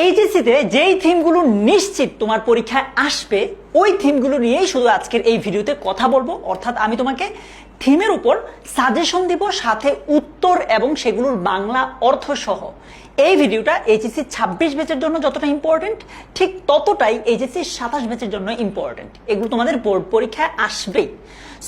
এইচএসসিতে যেই থিমগুলো নিশ্চিত তোমার পরীক্ষায় আসবে ওই থিমগুলো নিয়েই শুধু আজকের এই ভিডিওতে কথা বলবো। অর্থাৎ আমি তোমাকে থিমের উপর সাজেশন দিব, সাথে উত্তর এবং সেগুলোর বাংলা অর্থ সহ। এই ভিডিওটা এইচএসসি 26 ব্যাচের জন্য যতটা ইম্পর্টেন্ট, ঠিক ততটাই এইচএসসি 27 ব্যাচের জন্য ইম্পর্টেন্ট। এগুলো তোমাদের বোর্ড পরীক্ষায় আসবেই।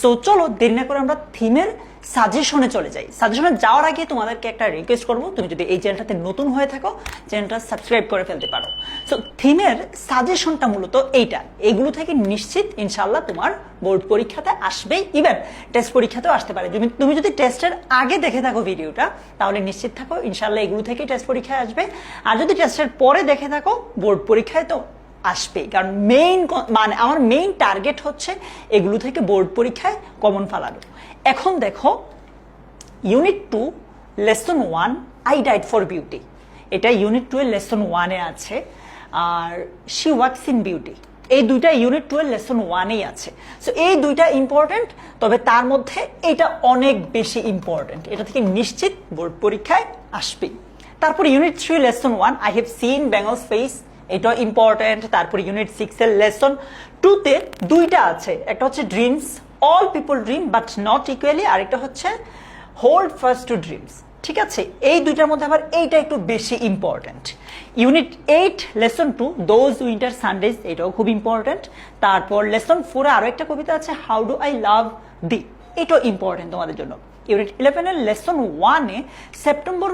সো চলো দেরি না করে আমরা থিমের সাজেশনে চলে যাই। সাজেশনে যাওয়ার আগে তোমাদেরকে একটা রিকোয়েস্ট করবো, তুমি যদি এই চ্যানেলটাতে নতুন হয়ে থাকো চ্যানেলটা সাবস্ক্রাইব করে ফেলতে পারো। সো থিমের সাজেশনটা মূলত এগুলো থেকে নিশ্চিত ইনশাল্লাহ তোমার বোর্ড পরীক্ষাতে আসবেই, ইভেন টেস্ট পরীক্ষাতেও আসতে পারে। তুমি যদি টেস্টের আগে দেখে থাকো ভিডিওটা, তাহলে নিশ্চিত থাকো ইনশাল্লাহ এগুলো থেকেই টেস্ট পরীক্ষায় আসবে। আর যদি টেস্টের পরে দেখে থাকো, বোর্ড পরীক্ষায় তো আসবে। কারণ আমার মেইন টার্গেট হচ্ছে এগুলো থেকে বোর্ড পরীক্ষায় কমন ফালানো। এখন দেখো, unit 2 lesson 1 I died for beauty, এটা ইউনিট 2 এর লেসন 1-এ আছে। আর শি ওয়ার্কস ইন বিউটি, এই দুইটা ইউনিট 2 এর লেসন 1-এই আছে। সো এই দুইটা ইম্পর্টেন্ট, তবে তার মধ্যে এটা অনেক বেশি ইম্পর্টেন্ট, এটা থেকে নিশ্চিত বোর্ড পরীক্ষায় আসবেই। তারপর unit 3 lesson 1 I have seen Bengal's face, এটা ইম্পর্টেন্ট। তারপর ইউনিট 6 এর লেসন 2-তে দুইটা আছে, একটা হচ্ছে dreams, all people dream but not equally, আর একটা হচ্ছে হোল্ড ফার্স্ট টু ড্রিমস। ঠিক আছে, এই দুইটার মধ্যে আবার এইটা একটু বেশি important. Unit 8 lesson 2 those winter Sundays, এটাও খুব ইম্পর্টেন্ট। তারপর লেসন 4-এ আরো একটা কবিতা আছে, হাউ ডু আই লাভ দি, এটাও ইম্পর্টেন্ট তোমাদের জন্য। ইউনিট 11 এর লেসন 1-এ সেপ্টেম্বর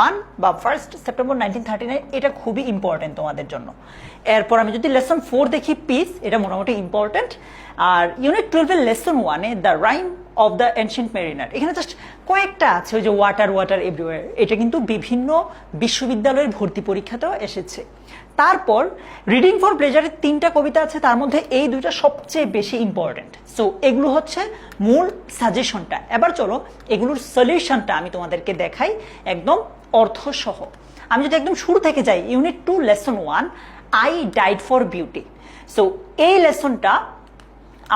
1 বা 1 সেপ্টেম্বর 1939, এটা খুবই ইম্পর্টেন্ট তোমাদের জন্য। এরপর আমি যদি লেসন 4 দেখি, পিস, এটা মোটামুটি ইম্পর্টেন্ট। আর ইউনিট 12 এর লেসন 1-এ the rime of the ancient mariner, এখানে জাস্ট কয়েকটা আছে, ওই যে ওয়াটার ওয়াটার এভরিওয়ার, এটা কিন্তু বিভিন্ন বিশ্ববিদ্যালয়ের ভর্তি পরীক্ষাতেও এসেছে। তারপর রিডিং ফর প্লেজারের 3টা কবিতা আছে, তার মধ্যে এই দুইটা সবচেয়ে বেশি ইম্পর্টেন্ট। সো এগুলো হচ্ছে মূল সাজেশনটা। এবার চলো এগুলোর সলিউশনটা আমি তোমাদেরকে দেখাই একদম অর্থ সহ। আমি যদি একদম শুরু থেকে যাই, unit 2 lesson 1 I died for beauty. So এই লেসনটা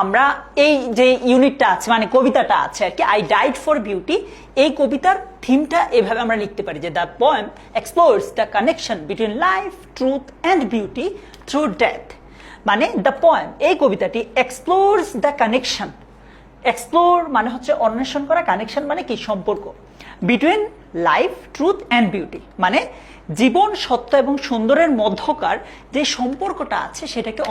আমরা, এই যে ইউনিটটা আছে মানে কবিতাটা আছে আর কি, আই ডাইড ফর বিউটি, এই কবিতার থিমটা এভাবে আমরা লিখতে পারি যে the poem explores the connection between life, truth and beauty through death. মানে দ্য পোয়েম, এই কবিতাটি এক্সপ্লোরস দ্য কানেকশন, এক্সপ্লোর মানে হচ্ছে অন্বেষণ করা, কানেকশন মানে কি, সম্পর্ক, between life, truth and beauty মানে জীবন, সত্য এবং সুন্দরের মধ্যকার যে সম্পর্কটা আছে সেটাকে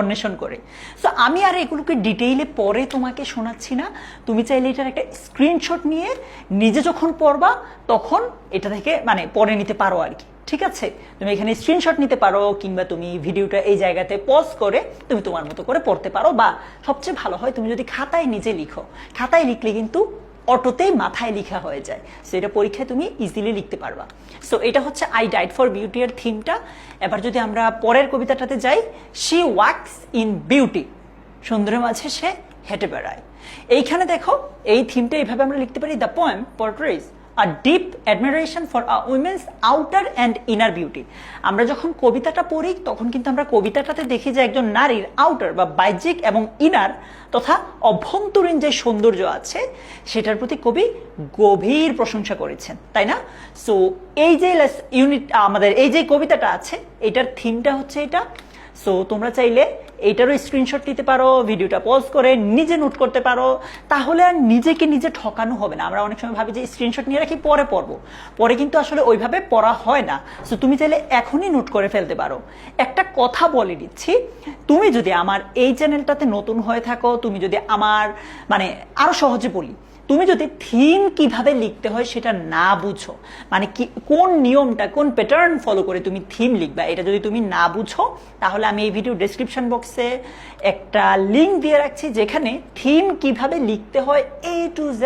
অন্বেষণ করে। সো আমি আর এগুলোকে ডিটেইলে পরে তোমাকে শোনাচ্ছি না, তুমি চাইলে এটার একটা স্ক্রিনশট নিয়ে নিজে যখন পড়বা তখন এটা থেকে মানে পড়ে নিতে পারো আর কি। ঠিক আছে, তুমি এখানে স্ক্রিনশট নিতে পারো, কিংবা তুমি ভিডিওটা এই জায়গাতে পজ করে তুমি তোমার মতো করে পড়তে পারো, বা সবচেয়ে ভালো হয় তুমি যদি খাতায় নিজে লিখো। খাতায় লিখলে কিন্তু অটোতেই মাথায় লেখা হয়ে যায়, সো এটা পরীক্ষায় তুমি ইজিলি লিখতে পারবা। সো এটা হচ্ছে আই ডাইড ফর বিউটি এর থিমটা। এবার যদি আমরা পরের কবিতাটাতে যাই, শি ওয়াক্স ইন বিউটি, সুন্দরের মাঝে সে হেঁটে বেড়ায়। এইখানে দেখো এই থিমটা এইভাবে আমরা লিখতে পারি, the poem portrays a deep admiration for a women's outer and inner beauty. আমরা যখন কবিতাটা পড়ি তখন কিন্তু আমরা কবিতাটাতে দেখি যে একজন নারীর আউটার বা বাহ্যিক এবং ইনার তথা অভ্যন্তরীণ যে সৌন্দর্য আছে সেটার প্রতি কবি গভীর প্রশংসা করেছেন, তাই না? সো এই যে ইউনিট আমাদের এই যে কবিতাটা আছে এটার থিমটা হচ্ছে এটা। সো তোমরা চাইলে এইটারও স্ক্রিনশট নিতে পারো, ভিডিওটা পজ করে নিজে নোট করতে পারো, তাহলে আর নিজেকে নিজে ঠকানো হবে না। আমরা অনেক সময় ভাবি যে স্ক্রিনশট নিয়ে রাখি পরে পড়বো, পরে কিন্তু আসলে ওইভাবে পড়া হয় না। সো তুমি চাইলে এখনই নোট করে ফেলতে পারো। একটা কথা বলে দিচ্ছি, তুমি যদি আমার এই চ্যানেলটাতে নতুন হয়ে থাকো, তুমি যদি আমার মানে আরো সহজে বলি, তুমি যদি থিম কিভাবে লিখতে হয় সেটা না বুঝো, মানে কি কোন নিয়মটা কোন প্যাটার্ন ফলো করে তুমি থিম লিখবা, এটা যদি তুমি না বুঝো, তাহলে আমি এই ভিডিও ডেসক্রিপশন বক্সে একটা লিঙ্ক দিয়ে রাখছি যেখানে থিম কিভাবে লিখতে হয় A to Z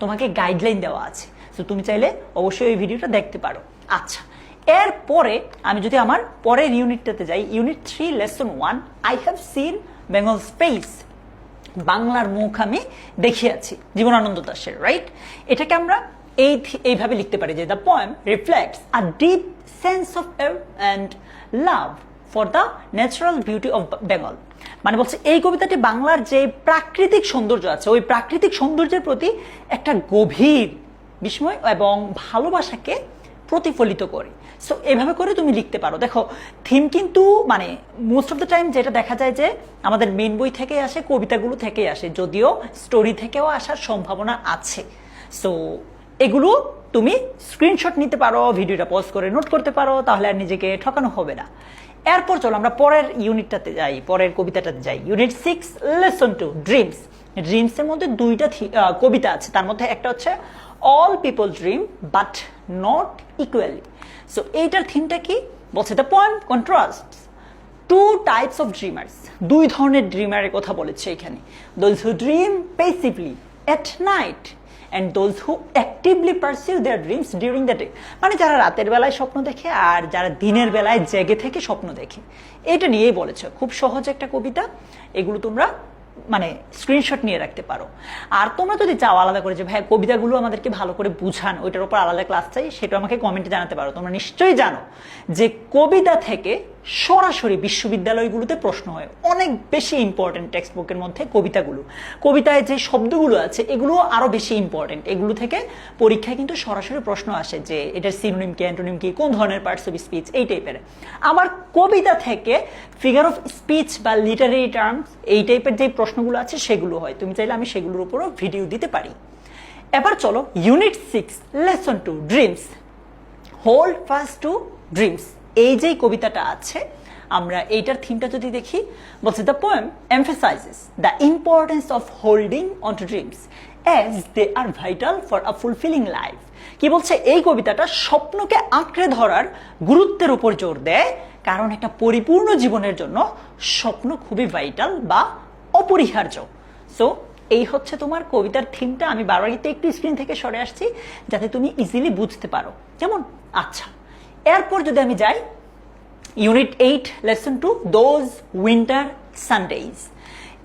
তোমাকে গাইডলাইন দেওয়া আছে। সো তুমি চাইলে অবশ্যই এই ভিডিওটা দেখতে পারো। আচ্ছা, এরপরে আমি যদি আমার পরের ইউনিটটাতে যাই, unit 3 lesson 1 I have scene Bengal space, বাংলার মুখ আমি দেখিয়াছি, জীবনানন্দ দাশের, রাইট? এটাকে আমরা এইভাবে লিখতে পারি যে the poem reflects a deep sense of awe and love for the natural beauty of Bengal. মানে বলছে এই কবিতাটি বাংলার যে প্রাকৃতিক সৌন্দর্য আছে ওই প্রাকৃতিক সৌন্দর্যের প্রতি একটা গভীর বিস্ময় এবং ভালোবাসাকে প্রতিফলিত করে। সো এভাবে করে তুমি লিখতে পারো। দেখো থিম কিন্তু মানে মোস্ট অফ দ্য টাইম যেটা দেখা যায় যে আমাদের মেন বই থেকে আসে, কবিতাগুলো থেকে আসে, যদিও স্টোরি থেকেও আসার সম্ভাবনা আছে। সো এগুলো তুমি স্ক্রিনশট নিতে পারো, ভিডিওটা পজ করে নোট করতে পারো, তাহলে আর নিজেকে ঠকানো হবে না। এরপর চলো আমরা পরের ইউনিটটাতে যাই, পরের কবিতাটাতে যাই। Unit 6 lesson 2 dreams. ড্রিমসের মধ্যে দুইটা কবিতা আছে, তার মধ্যে একটা হচ্ছে all people dream but not equally. So এইটার থিমটা কি বলছে? The poem contrasts two types of dreamers. দুই ধরনের ড্রিমারের কথা বলেছে এখানে। Those who dream passively at night and those who actively pursue their dreams during the day। মানে যারা রাতের বেলায় স্বপ্ন দেখে আর যারা দিনের বেলায় জেগে থেকে স্বপ্ন দেখে, এটা নিয়েই বলেছে। খুব সহজ একটা কবিতা, এগুলো তোমরা মানে স্ক্রিনশট নিয়ে রাখতে পারো। আর তোমরা যদি চাও আলাদা করে যে ভাই কবিতাগুলো আমাদেরকে ভালো করে বুঝান, ওইটার উপর আলাদা ক্লাস চাই, সেটা আমাকে কমেন্টে জানাতে পারো। তোমরা নিশ্চয়ই জানো যে কবিতা থেকে সরাসরি বিশ্ববিদ্যালয়গুলোতে প্রশ্ন হয়। অনেক বেশি ইম্পর্টেন্ট টেক্সট বুকের মধ্যে কবিতাগুলো, কবিতায় যে শব্দগুলো আছে এগুলো আরো বেশি ইম্পর্টেন্ট। এগুলো থেকে পরীক্ষায় কিন্তু সরাসরি প্রশ্ন আসে যে এটার সিনোনিম কি, অ্যান্টোনিম কি, কোন ধরনের পার্টস অফ স্পিচ, এই টাইপের। আবার কবিতা থেকে ফিগার অফ স্পিচ বা লিটারেরি টার্মস এই টাইপের যে প্রশ্নগুলো আছে সেগুলো হয়। তুমি চাইলে আমি সেগুলোর উপরও ভিডিও দিতে পারি। এবার চলো unit 6 lesson 2 dreams. Hold fast to dreams. এই যে কবিতাটা আছে, আমরা এইটার থিমটা যদি দেখি, বলছে the poem emphasizes the importance of holding on to dreams as they are vital for a fulfilling life. কি বলছে? এই কবিতাটা স্বপ্নকে আঁকড়ে ধরার গুরুত্বের উপর জোর দেয়, কারণ একটা পরিপূর্ণ জীবনের জন্য স্বপ্ন খুবই ভাইটাল বা অপরিহার্য। সো এই হচ্ছে তোমার কবিতার থিমটা। আমি বারবারিতে একটু স্ক্রিন থেকে সরে আসছি যাতে তুমি ইজিলি বুঝতে পারো কেমন। আচ্ছা, এরপর যদি আমি যাই unit 8 lesson 2 those winter Sundays.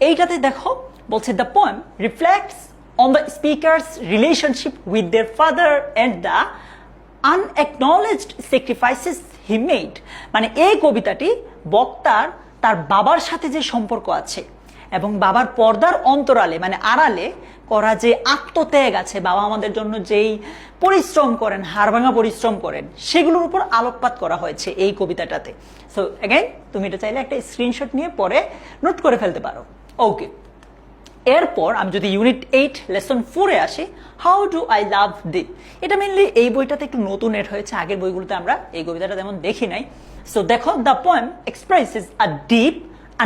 এইটাতে দেখো বলছে the poem reflects on the speaker's relationship with their father and the unacknowledged sacrifices he made. মানে এই কবিতাটি বক্তার তার বাবার সাথে যে সম্পর্ক আছে এবং বাবার পর্দার অন্তরালে মানে আড়ালে করা যে আত্মত্যাগ আছে, বাবা আমাদের জন্য যেই পরিশ্রম করেন, হাড়ভাঙা পরিশ্রম করেন, সেগুলোর উপর আলোকপাত করা হয়েছে এই কবিতাটাতে। সো অ্যাগেন তুমি এটা চাইলে একটা স্ক্রিনশট নিয়ে পরে নোট করে ফেলতে পারো। ওকে, এরপর আমি যদি ইউনিট 8 লেসন 4-এ আসি, how do I love thee. এটা মেনলি এই বইটাতে একটু নতুন এড হয়েছে, আগের বইগুলোতে আমরা এই কবিতাটা তেমন দেখি নাই। সো দেখো the poem expresses a deep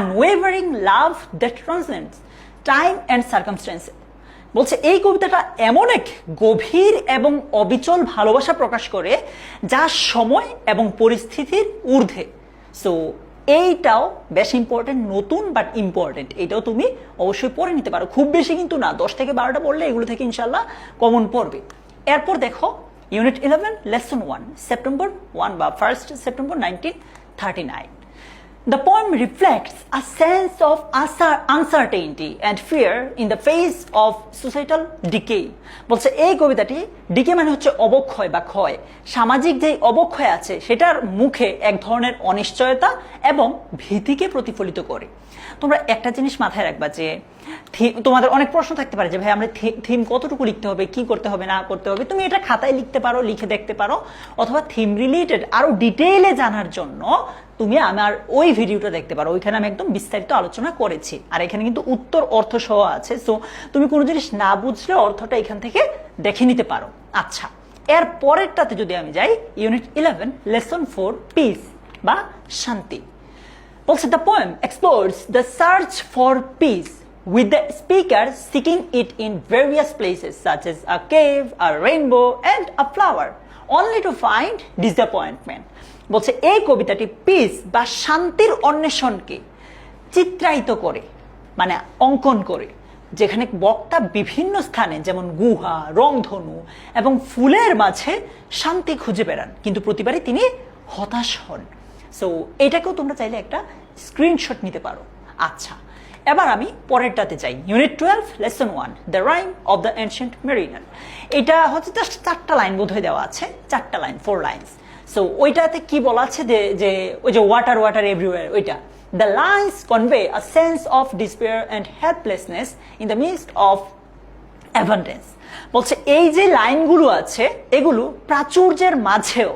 unwavering love that transcends time and circumstance। বলছে এই কবিতাটা এমন এক গভীর এবং অবিচল ভালোবাসা প্রকাশ করে যা সময় এবং পরিস্থিতির ঊর্ধ্বে। সো এইটাও বেশ ইম্পর্টেন্ট, নতুন বাট ইম্পর্টেন্ট। এটাও তুমি অবশ্যই পড়ে নিতে পারো, খুব বেশি কিন্তু না, 10 থেকে 12টা পড়লে এগুলো থেকে ইনশাল্লাহ কমন পড়বে। এরপর দেখো ইউনিট 11 লেসন 1 সেপ্টেম্বর 1 বা 1 September 1939। The poem reflects a sense of uncertainty and fear in the face of societal decay। বলছে এই কবিতাটি ডিকে মানে হচ্ছে অবক্ষয় বা ক্ষয়, সামাজিক যে অবক্ষয় আছে সেটার মুখে এক ধরনের অনিশ্চয়তা এবং ভীতিকে প্রতিফলিত করে। তোমরা একটা জিনিস মাথায় রাখবা যে তোমাদের অনেক প্রশ্ন থাকতে পারে যে ভাই আমরা থিম কতটুকু লিখতে হবে, কি করতে হবে না করতে হবে। তুমি এটা খাতায় লিখতে পারো, লিখে দেখতে পারো, অথবা থিম রিলেটেড আরো ডিটেইলে জানার জন্য তুমি আমার ওই ভিডিওটা দেখতে পারো, ওইখানে আমি একদম বিস্তারিত আলোচনা করেছি। আর এখানে কিন্তু উত্তর অর্থ সহ আছে। সো তুমি কোনো জিনিস না বুঝলে অর্থটা এখান থেকে দেখে নিতে পারো। আচ্ছা, এর পরেরটাতে যদি আমি যাই ইউনিট 11 লেসন 4 পিস বা শান্তি। বলছে the poem explores the search for piece with the speaker seeking it in various places such as a cave, a rainbow and a flower only to find disappointment। বলছে এই কবিতাটি piece বা শান্তির অন্বেষণকে চিত্রায়িত করে মানে অঙ্কন করে, যেখানে বক্তা বিভিন্ন স্থানে যেমন গুহা, রংধনু এবং ফুলের মাঝে শান্তি খুঁজে বেড়ান, কিন্তু প্রতিবারই তিনি হতাশ হন। সো এটাকেও তোমরা চাইলে একটা স্ক্রিনশট নিতে পারো। আচ্ছা, এবার আমি পরেরটাতে যাই unit 12 lesson 1 the rime of the ancient mariner. এটা হচ্ছে জাস্ট 4টা লাইন বোধহয় দেওয়া আছে, 4টা লাইন, 4 লাইনস। সো ওইটাতে কি বলা আছে যে ওই যে ওয়াটার ওয়াটার এভরিওয়্যার, ওইটা the lines convey a sense of despair and helplessness in the midst of abundance. বলছে এই যে লাইনগুলো আছে এগুলো প্রাচুর্যের মাঝেও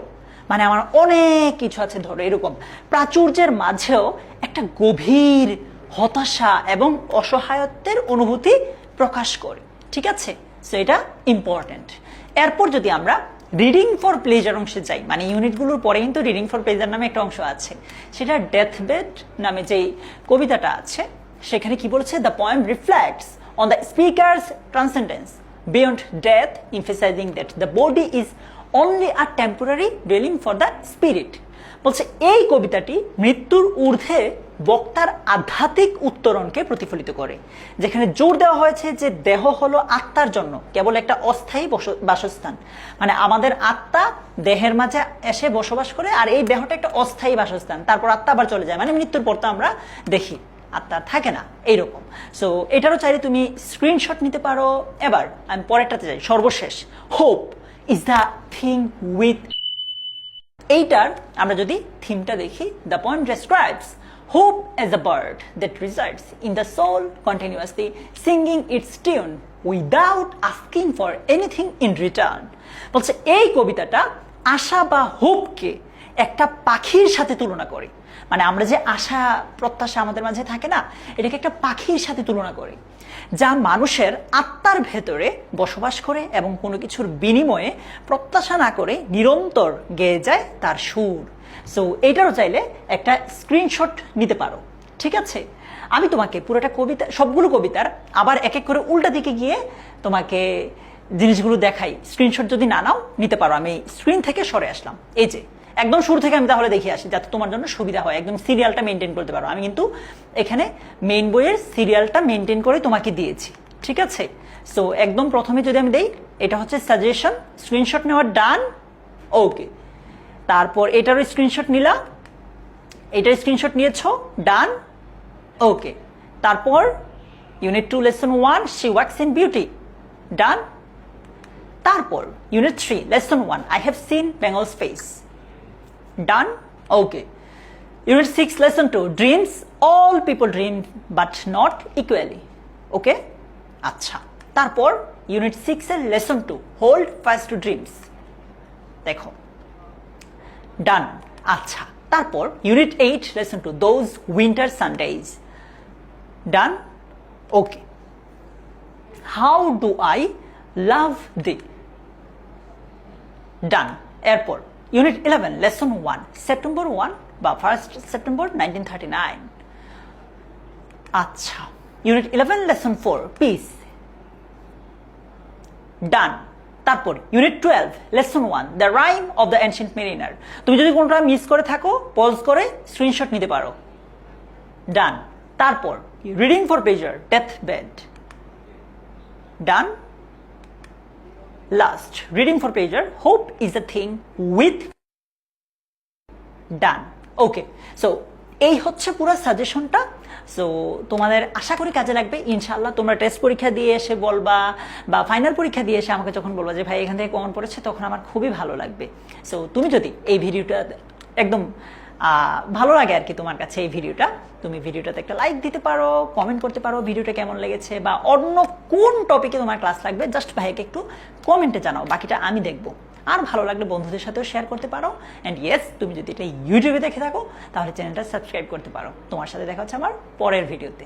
মানে আমার অনেক কিছু আছে, ধরো এরকম প্রাচুর্যের মাঝেও একটা গভীর হতাশা এবং অসহায়ত্বের অনুভূতি প্রকাশ করে। ঠিক আছে, সো এটা ইম্পর্টেন্ট। এরপর যদি আমরা রিডিং ফর প্লেজার অংশে যাই, মানে ইউনিটগুলোর পরে কিন্তু রিডিং ফর প্লেজার নামে একটা অংশ আছে, সেটা ডেথ বেড নামে যেই কবিতাটা আছে সেখানে কি বলেছে, the poem reflects on the speaker's transcendence beyond death, emphasizing that the body is only a temporary dwelling for the spirit। বলছে এই কবিতাটি মৃত্যুর ঊর্ধ্বে বক্তার আধ্যাত্মিক উত্তরণকে প্রতিফলিত করে, যেখানে জোর দেওয়া হয়েছে যে দেহ হলো আত্মার জন্য কেবল একটা অস্থায়ী বাসস্থান, মানে আমাদের আত্মা দেহের মাঝে এসে বসবাস করে আর এই দেহটা একটা অস্থায়ী বাসস্থান, তারপর আত্মা আবার চলে যায়, মানে মৃত্যুর পর তো আমরা দেখি আত্মা থাকে না এইরকম। সো এটারও চাইলে তুমি স্ক্রিনশট নিতে পারো। এবার আমি পরেরটাতে যাই, সর্বশেষ, hope is the thing with. এইটার আমরা যদি থিমটা দেখি, the point describes hope as a bird that resides in the soul, continuously singing its tune without asking for anything in return। বলছে এই কবিতাটা আশা বা হোপকে একটা পাখির সাথে তুলনা করে, মানে আমরা যে আশা প্রত্যাশা আমাদের মাঝে থাকে না, এটাকে একটা পাখির সাথে তুলনা করে, যা মানুষের আত্মার ভেতরে বসবাস করে এবং কোনো কিছুর বিনিময়ে প্রত্যাশা না করে নিরন্তর গেয়ে যায় তার সুর। সো এইটারও চাইলে একটা স্ক্রিনশট নিতে পারো। ঠিক আছে, আমি তোমাকে পুরোটা কবিতা, সবগুলো কবিতার আবার এক এক করে উল্টা দিকে গিয়ে তোমাকে জিনিসগুলো দেখাই। স্ক্রিনশট যদি না নাও নিতে পারো, আমি স্ক্রিন থেকে সরে আসলাম। এই যে একদম শুরু থেকে আমি তাহলে দেখিয়ে আসি যাতে তোমার জন্য সুবিধা হয়, একদম সিরিয়ালটা মেনটেন করতে পারো। আমি কিন্তু এখানে মেইন বইয়ের সিরিয়ালটা মেনটেন করে তোমাকে দিয়েছি। ঠিক আছে, সো একদম প্রথমে যদি আমি দেই, এটা হচ্ছে সাজেশন, স্ক্রিনশট নেওয়ার ডান, ওকে। তারপর এটারও স্ক্রিনশট নিলা, এটার স্ক্রিনশট নিয়েছো, ডান, ওকে। তারপর unit 2 lesson 1 she walks in beauty, done. তারপর unit 3 lesson 1 I have seen Bengal's face, done, okay. Unit 6 lesson 2 dreams all people dream but not equally, okay, আচ্ছা। তারপর ইউনিট 6 এর lesson 2 hold fast to dreams, দেখো, done, আচ্ছা। তারপর unit 8 lesson 2 those winter Sundays, done, okay. How do I love thee, done. এরপর unit 11 lesson 1 September 1 বা 1 September 1939, আচ্ছা। Unit 11 lesson 4 peace, done. তারপর unit 12 lesson 1 the rime of the ancient mariner. তুমি যদি কোনটা মিস করে থাকো পজ করে স্ক্রিনশট নিতে পারো, ডান। তারপর reading for pleasure death bed, done. Last reading for pleasure hope is a thing with, done, okay. So এই হচ্ছে পুরো সাজেশনটা। সো তোমাদের আশা করি কাজে লাগবে ইনশাআল্লাহ। তোমরা টেস্ট পরীক্ষা দিয়ে এসে বলবা বা ফাইনাল পরীক্ষা দিয়ে এসে আমাকে যখন বলবা যে ভাই এখান থেকে কমন পড়েছে, তখন আমার খুবই ভালো লাগবে। সো তুমি যদি এই ভিডিওটা একদম ভালো লাগে আর কি তোমার কাছে এই ভিডিওটা, তুমি ভিডিওটাতে একটা লাইক দিতে পারো, কমেন্ট করতে পারো ভিডিওটা কেমন লেগেছে, বা অন্য কোন টপিকে তোমার ক্লাস লাগবে জাস্ট ভাইকে একটু কমেন্টে জানাও, বাকিটা আমি দেখবো। আর ভালো লাগলে বন্ধুদের সাথেও শেয়ার করতে পারো। অ্যান্ড ইয়েস, তুমি যদি এটা ইউটিউবে দেখে থাকো তাহলে চ্যানেলটা সাবস্ক্রাইব করতে পারো। তোমার সাথে দেখা হচ্ছে আমার পরের ভিডিওতে।